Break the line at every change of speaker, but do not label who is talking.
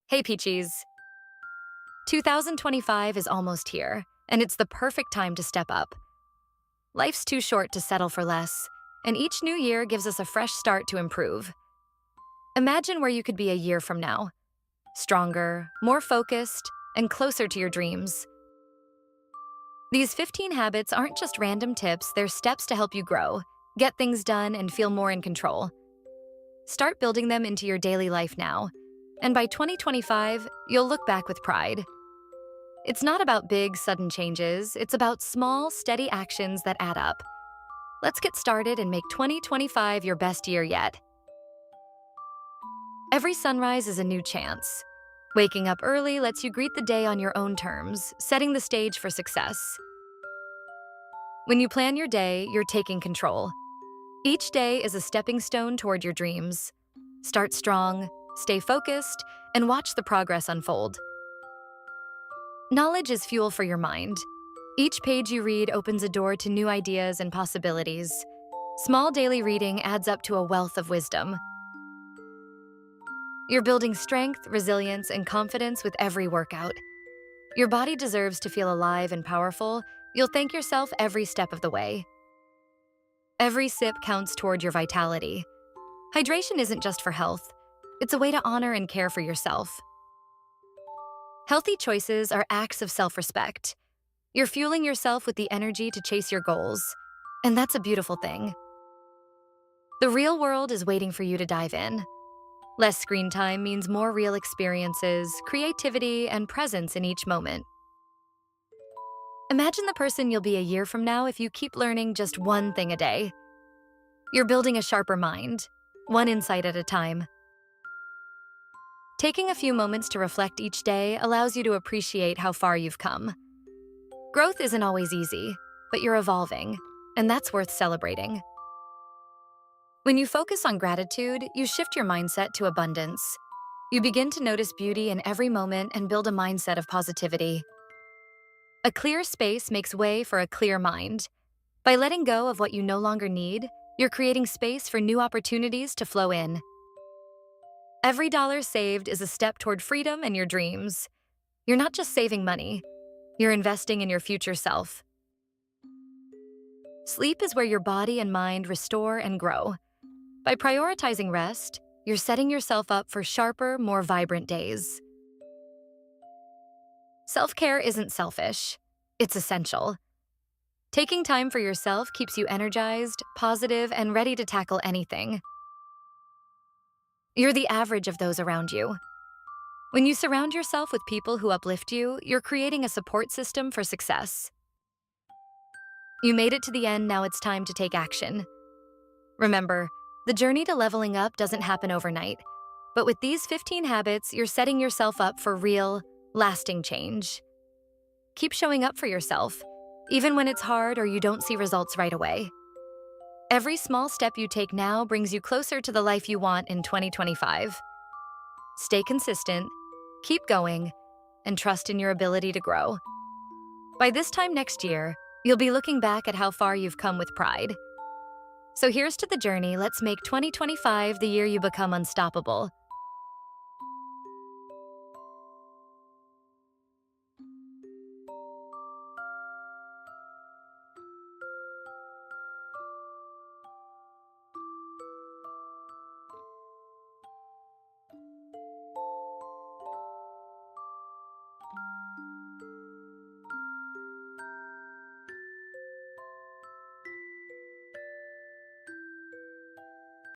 Hey Peaches, 2025 is almost here, and it's the perfect time to step up. Life's too short to settle for less, and each new year gives us a fresh start to improve. Imagine where you could be a year from now, stronger, more focused, and closer to your dreams. These 15 habits aren't just random tips, they're steps to help you grow, get things done, and feel more in control. Start building them into your daily life now, and by 2025, you'll look back with pride. It's not about big, sudden changes, it's about small, steady actions that add up. Let's get started and make 2025 your best year yet. Every sunrise is a new chance. Waking up early lets you greet the day on your own terms, setting the stage for success. When you plan your day, you're taking control. Each day is a stepping stone toward your dreams. Start strong, stay focused, and watch the progress unfold. Knowledge is fuel for your mind. Each page you read opens a door to new ideas and possibilities. Small daily reading adds up to a wealth of wisdom. You're building strength, resilience, and confidence with every workout. Your body deserves to feel alive and powerful. You'll thank yourself every step of the way. Every sip counts toward your vitality. Hydration isn't just for health. It's a way to honor and care for yourself. Healthy choices are acts of self-respect. You're fueling yourself with the energy to chase your goals, and that's a beautiful thing. The real world is waiting for you to dive in. Less screen time means more real experiences, creativity, and presence in each moment. Imagine the person you'll be a year from now if you keep learning just one thing a day. You're building a sharper mind, one insight at a time. Taking a few moments to reflect each day allows you to appreciate how far you've come. Growth isn't always easy, but you're evolving, and that's worth celebrating. When you focus on gratitude, you shift your mindset to abundance. You begin to notice beauty in every moment and build a mindset of positivity. A clear space makes way for a clear mind. By letting go of what you no longer need, you're creating space for new opportunities to flow in. Every dollar saved is a step toward freedom and your dreams. You're not just saving money, you're investing in your future self. Sleep is where your body and mind restore and grow. By prioritizing rest, you're setting yourself up for sharper, more vibrant days. Self-care isn't selfish, it's essential. Taking time for yourself keeps you energized, positive, and ready to tackle anything. You're the average of those around you. When you surround yourself with people who uplift you, you're creating a support system for success. You made it to the end, now it's time to take action. Remember, the journey to leveling up doesn't happen overnight, but with these 15 habits, you're setting yourself up for real, lasting change. Keep showing up for yourself, even when it's hard or you don't see results right away. Every small step you take now brings you closer to the life you want in 2025. Stay consistent, keep going, and trust in your ability to grow. By this time next year, you'll be looking back at how far you've come with pride. So here's to the journey. Let's make 2025 the year you become unstoppable.